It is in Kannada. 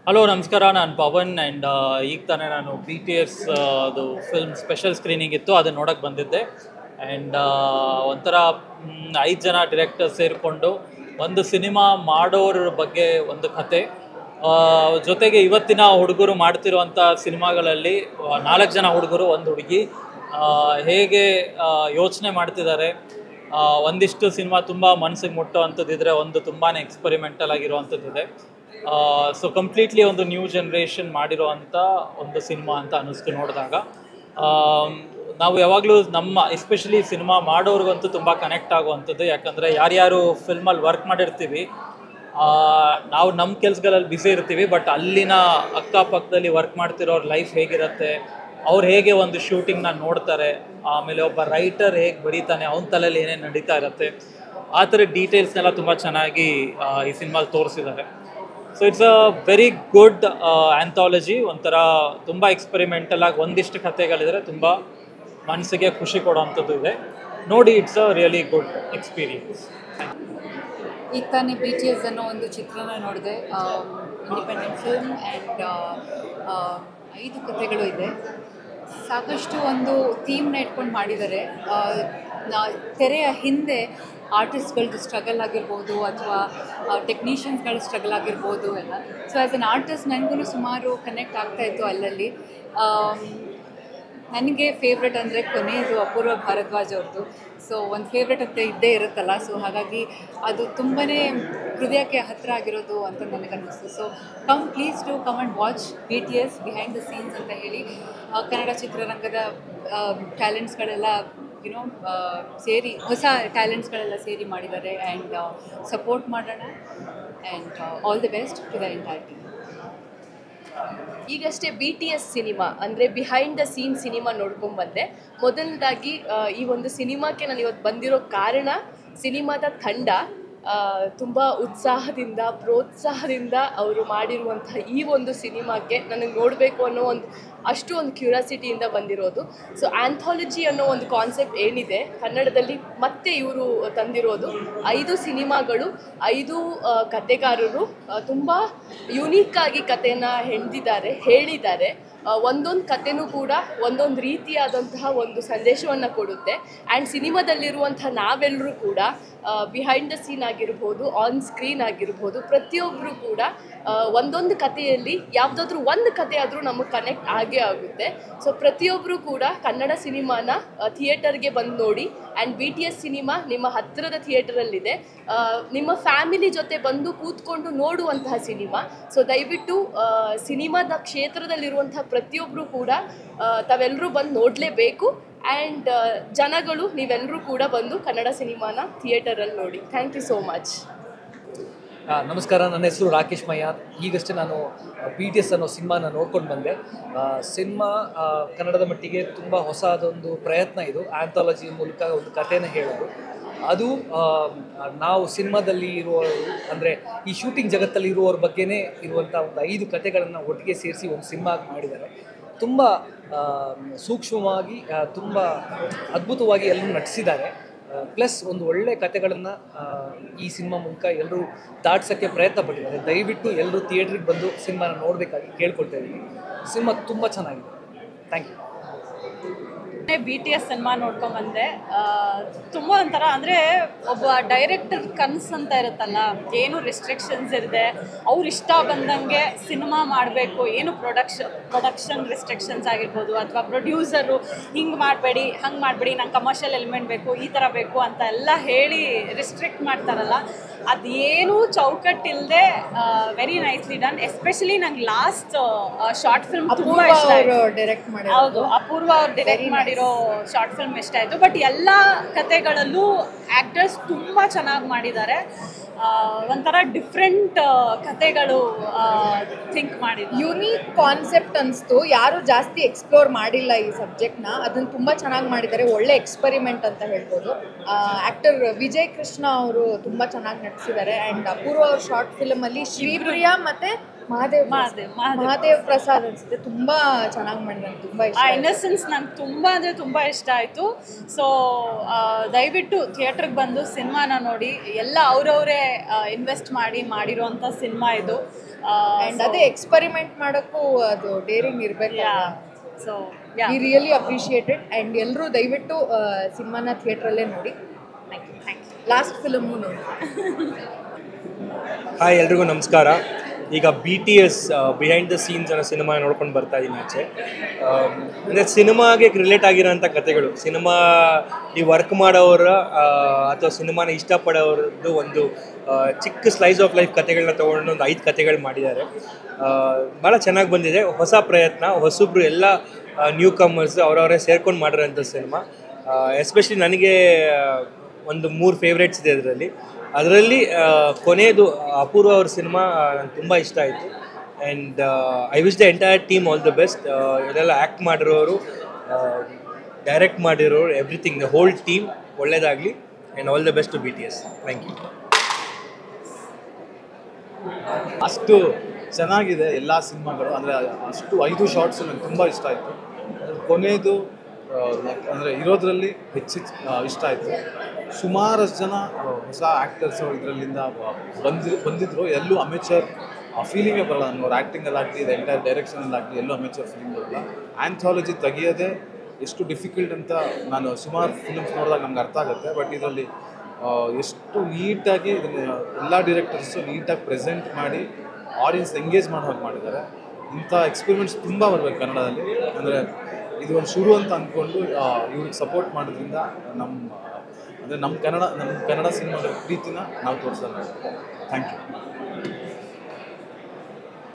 ಹಲೋ ನಮಸ್ಕಾರ, ನಾನು ಪವನ್ ಆ್ಯಂಡ್ ಈಗ ತಾನೇ ನಾನು ಬಿ ಟಿ ಎಸ್ ಅದು ಫಿಲ್ಮ್ ಸ್ಪೆಷಲ್ ಸ್ಕ್ರೀನಿಂಗ್ ಇತ್ತು, ಅದನ್ನು ನೋಡೋಕ್ಕೆ ಬಂದಿದ್ದೆ. ಆ್ಯಂಡ್ ಒಂಥರ 5 ಜನ ಡಿರೆಕ್ಟರ್ಸ್ ಸೇರಿಕೊಂಡು ಒಂದು ಸಿನಿಮಾ ಮಾಡೋರ ಬಗ್ಗೆ ಒಂದು ಕತೆ, ಜೊತೆಗೆ ಇವತ್ತಿನ ಹುಡುಗರು ಮಾಡ್ತಿರುವಂಥ ಸಿನಿಮಾಗಳಲ್ಲಿ 4 ಜನ ಹುಡುಗರು, ಒಂದು ಹುಡುಗಿ ಹೇಗೆ ಯೋಚನೆ ಮಾಡ್ತಿದ್ದಾರೆ. ಒಂದಿಷ್ಟು ಸಿನಿಮಾ ತುಂಬ ಮನಸ್ಸಿಗೆ ಮುಟ್ಟುವಂಥದ್ದಿದ್ರೆ, ಒಂದು ತುಂಬಾ ಎಕ್ಸ್ಪರಿಮೆಂಟಲ್ ಆಗಿರುವಂಥದ್ದಿದೆ. ಸೊ ಕಂಪ್ಲೀಟ್ಲಿ ಒಂದು ನ್ಯೂ ಜನ್ರೇಷನ್ ಮಾಡಿರೋವಂಥ ಒಂದು ಸಿನಿಮಾ ಅಂತ ಅನ್ನಿಸ್ತು ನೋಡಿದಾಗ. ನಾವು ಯಾವಾಗಲೂ ನಮ್ಮ ಎಸ್ಪೆಷಲಿ ಸಿನಿಮಾ ಮಾಡೋರಿಗಂತೂ ತುಂಬ ಕನೆಕ್ಟ್ ಆಗುವಂಥದ್ದು. ಯಾಕಂದರೆ ಯಾರ್ಯಾರು ಫಿಲ್ಮಲ್ಲಿ ವರ್ಕ್ ಮಾಡಿರ್ತೀವಿ, ನಾವು ನಮ್ಮ ಕೆಲಸಗಳಲ್ಲಿ ಬ್ಯುಸಿ ಇರ್ತೀವಿ, ಬಟ್ ಅಲ್ಲಿನ ಅಕ್ಕಪಕ್ಕದಲ್ಲಿ ವರ್ಕ್ ಮಾಡ್ತಿರೋರ ಲೈಫ್ ಹೇಗಿರುತ್ತೆ, ಅವ್ರು ಹೇಗೆ ಒಂದು ಶೂಟಿಂಗ್ನ ನೋಡ್ತಾರೆ, ಆಮೇಲೆ ಒಬ್ಬ ರೈಟರ್ ಹೇಗೆ ಬರೀತಾನೆ, ಅವನ ತಲೆಯಲ್ಲಿ ಏನೇನು ನಡೀತಾ ಇರುತ್ತೆ, ಆ ಥರ ಡೀಟೇಲ್ಸ್ನೆಲ್ಲ ತುಂಬ ಚೆನ್ನಾಗಿ ಈ ಸಿನಿಮಾಲ್ಲಿ ತೋರಿಸಿದ್ದಾರೆ. So it's a very good anthology. ಒಂಥರ ತುಂಬ ಎಕ್ಸ್ಪೆರಿಮೆಂಟಲ್ ಆಗಿ ಒಂದಿಷ್ಟು ಕಥೆಗಳಿದ್ರೆ ತುಂಬ ಮನಸ್ಸಿಗೆ ಖುಷಿ ಕೊಡೋವಂಥದ್ದು ಇದೆ. ನೋಡಿ, it's a really good experience. ಈಗ ತಾನೇ BTS ಅನ್ನೋ ಒಂದು ಚಿತ್ರನ ನೋಡಿದೆ. ಇಂಡಿಪೆಂಡೆಂಟ್ ಫಿಲ್ಮ್ ಆ್ಯಂಡ್ 5 ಕಥೆಗಳು ಇದೆ. ಸಾಕಷ್ಟು ಒಂದು ಥೀಮ್ನ ಇಟ್ಕೊಂಡು ಮಾಡಿದ್ದಾರೆ. ತೆರೆಯ ಹಿಂದೆ ಆರ್ಟಿಸ್ಟ್ಗಳದ್ದು ಸ್ಟ್ರಗಲ್ ಆಗಿರ್ಬೋದು ಅಥವಾ ಟೆಕ್ನಿಷಿಯನ್ಸ್ಗಳ ಸ್ಟ್ರಗಲ್ ಆಗಿರ್ಬೋದು ಎಲ್ಲ. ಸೊ ಆ್ಯಸ್ ಅನ್ ಆರ್ಟಿಸ್ಟ್ ನನಗೂ ಸುಮಾರು ಕನೆಕ್ಟ್ ಆಗ್ತಾಯಿತ್ತು ಅಲ್ಲಲ್ಲಿ. ನನಗೆ ಫೇವ್ರೆಟ್ ಅಂದರೆ ಕೊನೆಯದು ಅಪೂರ್ವ ಭಾರದ್ವಾಜ್ ಅವ್ರದ್ದು. ಸೊ ಒಂದು ಫೇವ್ರೆಟ್ ಅಂತ ಇದ್ದೇ ಇರುತ್ತಲ್ಲ, ಸೊ ಹಾಗಾಗಿ ಅದು ತುಂಬಾ ಹೃದಯಕ್ಕೆ ಹತ್ತಿರ ಆಗಿರೋದು ಅಂತ ನನಗನ್ನಿಸ್ತು. So please to come and watch BTS behind the scenes ಅಂತ ಹೇಳಿ. ಕನ್ನಡ ಚಿತ್ರರಂಗದ ಟ್ಯಾಲೆಂಟ್ಸ್ಗಳೆಲ್ಲ ಸೇರಿ, ಹೊಸ ಟ್ಯಾಲೆಂಟ್ಸ್ಗಳೆಲ್ಲ ಸೇರಿ ಮಾಡಿದ್ದಾರೆ. ಆ್ಯಂಡ್ ಸಪೋರ್ಟ್ ಮಾಡೋಣ. And all the best to the entire team. ಈಗಷ್ಟೇ BTS ಸಿನಿಮಾ ಅಂದರೆ ಬಿಹೈಂಡ್ ದ ಸೀನ್ ಸಿನಿಮಾ ನೋಡ್ಕೊಂಡ್ಬಂದೆ. ಮೊದಲನೇದಾಗಿ ಈ ಒಂದು ಸಿನಿಮಾಕ್ಕೆ ನಾನು ಇವತ್ತು ಬಂದಿರೋ ಕಾರಣ, ಸಿನಿಮಾದ ತಂಡ ತುಂಬ ಉತ್ಸಾಹದಿಂದ ಪ್ರೋತ್ಸಾಹದಿಂದ ಅವರು ಮಾಡಿರುವಂಥ ಈ ಒಂದು ಸಿನಿಮಾಕ್ಕೆ ನನಗೆ ನೋಡಬೇಕು ಅನ್ನೋ ಅಷ್ಟು ಒಂದು ಕ್ಯೂರಿಯಾಸಿಟಿಯಿಂದ ಬಂದಿರೋದು. ಸೊ ಆ್ಯಂಥಾಲಜಿ ಅನ್ನೋ ಒಂದು ಕಾನ್ಸೆಪ್ಟ್ ಏನಿದೆ ಕನ್ನಡದಲ್ಲಿ ಮತ್ತೆ ಇವರು ತಂದಿರೋದು. 5 ಸಿನಿಮಾಗಳು, 5 ಕಥೆಗಾರರು ತುಂಬ ಯುನೀಕಾಗಿ ಕಥೆಯನ್ನು ಹೇಳಿದ್ದಾರೆ. ಒಂದೊಂದು ಕಥೆನೂ ಕೂಡ ಒಂದೊಂದು ರೀತಿಯಾದಂತಹ ಒಂದು ಸಂದೇಶವನ್ನು ಕೊಡುತ್ತೆ. ಆ್ಯಂಡ್ ಸಿನಿಮಾದಲ್ಲಿರುವಂಥ ನಾವೆಲ್ಲರೂ ಕೂಡ ಬಿಹೈಂಡ್ ದ ಸೀನ್ ಆಗಿರ್ಬೋದು, ಆನ್ ಸ್ಕ್ರೀನ್ ಆಗಿರ್ಬೋದು, ಪ್ರತಿಯೊಬ್ಬರು ಕೂಡ ಒಂದೊಂದು ಕಥೆಯಲ್ಲಿ ಯಾವುದಾದ್ರೂ ಒಂದು ಕಥೆ ಆದರೂ ನಮಗೆ ಕನೆಕ್ಟ್ ಆಗೇ ಆಗುತ್ತೆ. ಸೊ ಪ್ರತಿಯೊಬ್ಬರು ಕೂಡ ಕನ್ನಡ ಸಿನಿಮಾನ ಥಿಯೇಟರ್ಗೆ ಬಂದು ನೋಡಿ. ಆ್ಯಂಡ್ BTS ಸಿನಿಮಾ ನಿಮ್ಮ ಹತ್ತಿರದ ಥಿಯೇಟರಲ್ಲಿದೆ. ನಿಮ್ಮ ಫ್ಯಾಮಿಲಿ ಜೊತೆ ಬಂದು ಕೂತ್ಕೊಂಡು ನೋಡುವಂತಹ ಸಿನಿಮಾ. ಸೊ ದಯವಿಟ್ಟು ಸಿನಿಮಾದ ಕ್ಷೇತ್ರದಲ್ಲಿರುವಂಥ ಪ್ರತಿಯೊಬ್ಬರು ಕೂಡ ತಾವೆಲ್ಲರೂ ಬಂದು ನೋಡಲೇಬೇಕು. ಆ್ಯಂಡ್ ಜನಗಳು ನೀವೆಲ್ಲರೂ ಕೂಡ ಬಂದು ಕನ್ನಡ ಸಿನಿಮಾನ ಥಿಯೇಟರಲ್ಲಿ ನೋಡಿ. Thank you so much. ನಮಸ್ಕಾರ, ನನ್ನ ಹೆಸರು ರಾಕೇಶ್ ಮಯ್ಯಾರ್. ಈಗಷ್ಟೇ ನಾನು BTS ಅನ್ನೋ ಸಿನಿಮಾನ ನೋಡ್ಕೊಂಡು ಬಂದೆ. ಸಿನಿಮಾ ಕನ್ನಡದ ಮಟ್ಟಿಗೆ ತುಂಬ ಹೊಸದೊಂದು ಪ್ರಯತ್ನ. ಇದು ಆ್ಯಂಥಾಲಜಿ ಮೂಲಕ ಒಂದು ಕಥೆನ ಹೇಳೋದು. ಅದು ನಾವು ಸಿನಿಮಾದಲ್ಲಿ ಇರುವವರು, ಅಂದರೆ ಈ ಶೂಟಿಂಗ್ ಜಗತ್ತಲ್ಲಿ ಇರುವವ್ರ ಬಗ್ಗೆನೇ ಇರುವಂಥ ಒಂದು 5 ಕಥೆಗಳನ್ನು ಒಟ್ಟಿಗೆ ಸೇರಿಸಿ ಒಂದು ಸಿನಿಮಾ ಮಾಡಿದ್ದಾರೆ. ತುಂಬ ಸೂಕ್ಷ್ಮವಾಗಿ, ತುಂಬ ಅದ್ಭುತವಾಗಿ ಎಲ್ಲರೂ ನಟಿಸಿದ್ದಾರೆ. ಪ್ಲಸ್ ಒಂದು ಒಳ್ಳೆ ಕಥೆಗಳನ್ನು ಈ ಸಿನಿಮಾ ಮೂಲಕ ಎಲ್ಲರೂ ದಾಟ್ಸೋಕ್ಕೆ ಪ್ರಯತ್ನ ಪಟ್ಟಿದ್ದಾರೆ. ದಯವಿಟ್ಟು ಎಲ್ಲರೂ ಥಿಯೇಟ್ರಿಗೆ ಬಂದು ಸಿನಿಮಾನ ನೋಡಬೇಕಾಗಿ ಕೇಳ್ಕೊಳ್ತಾ ಇದ್ದೀನಿ. ಸಿನಿಮಾ ತುಂಬ ಚೆನ್ನಾಗಿದೆ. Thank you. BTS ಸಿನಿಮಾ ನೋಡ್ಕೊಂಬಂದೆ. ತುಂಬ ಒಂಥರ ಅಂದರೆ ಒಬ್ಬ ಡೈರೆಕ್ಟರ್ ಕನಸು ಅಂತ ಇರುತ್ತಲ್ಲ, ಏನು ರೆಸ್ಟ್ರಿಕ್ಷನ್ಸ್ ಇರದೆ ಅವ್ರು ಇಷ್ಟ ಬಂದಂಗೆ ಸಿನಿಮಾ ಮಾಡಬೇಕು. ಏನು ಪ್ರೊಡಕ್ಷನ್ ರೆಸ್ಟ್ರಿಕ್ಷನ್ಸ್ ಆಗಿರ್ಬೋದು, ಅಥವಾ ಪ್ರೊಡ್ಯೂಸರು ಹಿಂಗೆ ಮಾಡಬೇಡಿ, ಹಂಗೆ ಮಾಡಬೇಡಿ, ನಂಗೆ ಕಮರ್ಷಿಯಲ್ ಎಲಿಮೆಂಟ್ ಬೇಕು, ಈ ಥರ ಬೇಕು ಅಂತ ಎಲ್ಲ ಹೇಳಿ ರಿಸ್ಟ್ರಿಕ್ಟ್ ಮಾಡ್ತಾರಲ್ಲ, ಅದೇನು ಚೌಕಟ್ಟಿಲ್ಲದೆ ವೆರಿ ನೈಸ್ಲಿ ಡನ್. ಎಸ್ಪೆಷಲಿ ನಂಗೆ ಲಾಸ್ಟ್ ಶಾರ್ಟ್ ಫಿಲ್ಮ್ ತುಂಬ ಇಷ್ಟ ಆಯಿತು. ಹೌದು, ಅಪೂರ್ವ ಅವ್ರು ಡೈರೆಕ್ಟ್ ಮಾಡಿರೋ ಶಾರ್ಟ್ ಫಿಲ್ಮ್ ಇಷ್ಟ ಆಯಿತು. ಬಟ್ ಎಲ್ಲ ಕತೆಗಳಲ್ಲೂ ಆ್ಯಕ್ಟರ್ಸ್ ತುಂಬ ಚೆನ್ನಾಗಿ ಮಾಡಿದ್ದಾರೆ. ಒಂಥರ ಡಿಫ್ರೆಂಟ್ ಕತೆಗಳು ಥಿಂಕ್ ಮಾಡಿದ್ರು. ಯುನೀಕ್ ಕಾನ್ಸೆಪ್ಟ್ ಅನಿಸ್ತು. ಯಾರು ಜಾಸ್ತಿ ಎಕ್ಸ್ಪ್ಲೋರ್ ಮಾಡಿಲ್ಲ ಈ ಸಬ್ಜೆಕ್ಟ್ನ, ಅದನ್ನು ತುಂಬ ಚೆನ್ನಾಗಿ ಮಾಡಿದ್ದಾರೆ. ಒಳ್ಳೆ ಎಕ್ಸ್ಪರಿಮೆಂಟ್ ಅಂತ ಹೇಳ್ಬೋದು. ಆ್ಯಕ್ಟರ್ ವಿಜಯ್ ಕೃಷ್ಣ ಅವರು ತುಂಬ ಚೆನ್ನಾಗಿ ನಟಿಸಿದ್ದಾರೆ. ಆ್ಯಂಡ್ ಅಪೂರ್ವ ಅವ್ರ ಶಾರ್ಟ್ ಫಿಲಮಲ್ಲಿ ಶ್ರೀಪ್ರಿಯಾ ಮತ್ತು ಮಹಾದೇವ್ ಪ್ರಸಾದ್ ಅನಿಸುತ್ತೆ ತುಂಬ ಚೆನ್ನಾಗಿ ಮಾಡಿದ್ದಾರೆ. ತುಂಬ ಇಷ್ಟ. ಆ ಇನ್ನಸೆನ್ಸ್ ನಂಗೆ ತುಂಬ ಅಂದರೆ ತುಂಬ ಇಷ್ಟ ಆಯಿತು. ಸೊ ದಯವಿಟ್ಟು ಥಿಯೇಟ್ರಿಗೆ ಬಂದು ಸಿನಿಮಾನ ನೋಡಿ. ಎಲ್ಲ ಅವರವರೇ ಇನ್ವೆಸ್ಟ್ ಮಾಡಿರೋವಂಥ ಸಿನಿಮಾ ಇದು. ಅಂಡ್ ಅದೇ ಎಕ್ಸ್ಪೆರಿಮೆಂಟ್ ಮಾಡೋಕ್ಕೂ ಅದು ಡೇರಿಂಗ್ ಇರಬೇಕು. So we really appreciated and ಎಲ್ಲರೂ ದಯವಿಟ್ಟು ಸಿನಿಮಾನ ಥಿಯೇಟ್ರಲ್ಲೇ ನೋಡಿ. ಲಾಸ್ಟ್ ಫಿಲಮು ನೋಡಿ. ಹಾಯ್ ಎಲ್ರಿಗೂ ನಮಸ್ಕಾರ. ಈಗ BTS ಬಿಹೈಂಡ್ ದ ಸೀನ್ಸ್ ಅನ್ನೋ ಸಿನಿಮಾ ನೋಡ್ಕೊಂಡು ಬರ್ತಾ ಇದ್ದೀನಿ ಆಚೆ. ಅಂದರೆ ಸಿನಿಮಾಗೆ ರಿಲೇಟ್ ಆಗಿರೋಂಥ ಕಥೆಗಳು, ಸಿನಿಮಾ ಈ ವರ್ಕ್ ಮಾಡೋರ ಅಥವಾ ಸಿನಿಮಾನ ಇಷ್ಟಪಡೋರದ್ದು ಒಂದು ಚಿಕ್ಕ ಸ್ಲೈಸ್ ಆಫ್ ಲೈಫ್ ಕಥೆಗಳನ್ನ ತೊಗೊಂಡು ಒಂದು 5 ಕಥೆಗಳು ಮಾಡಿದ್ದಾರೆ. ಭಾಳ ಚೆನ್ನಾಗಿ ಬಂದಿದೆ. ಹೊಸ ಪ್ರಯತ್ನ, ಹೊಸಬ್ರು ಎಲ್ಲ ನ್ಯೂ ಕಮರ್ಸ್ ಅವರವರೇ ಸೇರ್ಕೊಂಡು ಮಾಡಿರೋಂಥ ಸಿನಿಮಾ. ಎಸ್ಪೆಷಲಿ ನನಗೆ ಒಂದು 3 ಫೇವ್ರೇಟ್ಸ್ ಇದೆ ಅದರಲ್ಲಿ ಕೊನೆಯದು ಅಪೂರ್ವ ಅವ್ರ ಸಿನಿಮಾ ನಂಗೆ ತುಂಬ ಇಷ್ಟ ಆಯಿತು. And I wish the entire team all the best. ಇದೆಲ್ಲ ಆ್ಯಕ್ಟ್ ಮಾಡಿರೋರು, ಡೈರೆಕ್ಟ್ ಮಾಡಿರೋರು, ಎವ್ರಿಥಿಂಗ್, ದ ಹೋಲ್ ಟೀಮ್ ಒಳ್ಳೆಯದಾಗಲಿ. And all the best to BTS. Thank you. ಅಷ್ಟು ಚೆನ್ನಾಗಿದೆ ಎಲ್ಲ ಸಿನಿಮಾಗಳು. ಅಂದರೆ ಅಷ್ಟು 5 ಶಾರ್ಟ್ಸ್ ನನಗೆ ತುಂಬ ಇಷ್ಟ ಆಯಿತು. ಕೊನೆಯದು ಅಂದರೆ ಇರೋದ್ರಲ್ಲಿ ಹೆಚ್ಚು ಇಷ್ಟ ಆಯಿತು. ಸುಮಾರಷ್ಟು ಜನ ಹೊಸ ಆ್ಯಕ್ಟರ್ಸು ಇದರಲ್ಲಿಂದ ಬಂದಿದ್ರು. ಎಲ್ಲೂ ಅಮೇಚರ್ ಫೀಲಿಂಗೇ ಬರಲ್ಲ ನನಗೆ. ಅವ್ರ ಆ್ಯಕ್ಟಿಂಗಲ್ಲಾಗಲಿ, ಇದು ಎಂಟೈರ್ ಡೈರೆಕ್ಷನಲ್ಲಾಗಲಿ ಎಲ್ಲೂ ಅಮೇಚರ್ ಫೀಲಿಂಗ್ ಬರಲ್ಲ. ಆ್ಯಂಥಾಲಜಿ ತೆಗಿಯೋದೇ ಎಷ್ಟು ಡಿಫಿಕಲ್ಟ್ ಅಂತ ನಾನು ಸುಮಾರು ಫಿಲ್ಮ್ಸ್ ನೋಡಿದಾಗ ನಮ್ಗೆ ಅರ್ಥ ಆಗುತ್ತೆ. ಬಟ್ ಇದರಲ್ಲಿ ಎಷ್ಟು ನೀಟಾಗಿ ಇದನ್ನು ಎಲ್ಲ ಡೈರೆಕ್ಟರ್ಸು ನೀಟಾಗಿ ಪ್ರೆಸೆಂಟ್ ಮಾಡಿ ಆಡಿಯನ್ಸ್ ಎಂಗೇಜ್ ಮಾಡೋ ಹಾಗೆ ಮಾಡಿದ್ದಾರೆ. ಇಂಥ ಎಕ್ಸ್ಪೆರಿಮೆಂಟ್ಸ್ ತುಂಬ ಬರಬೇಕು ಕನ್ನಡದಲ್ಲಿ. ಅಂದರೆ ಇದು ಒಂದು ಶುರು ಅಂತ ಅಂದ್ಕೊಂಡು ಇವ್ರಿಗೆ ಸಪೋರ್ಟ್ ಮಾಡೋದ್ರಿಂದ ನಮ್ಮ ಕನ್ನಡ ಸಿನಿಮಾದ ಪ್ರೀತಿನ ನಾವು ತೋರಿಸೋಣ. Thank you.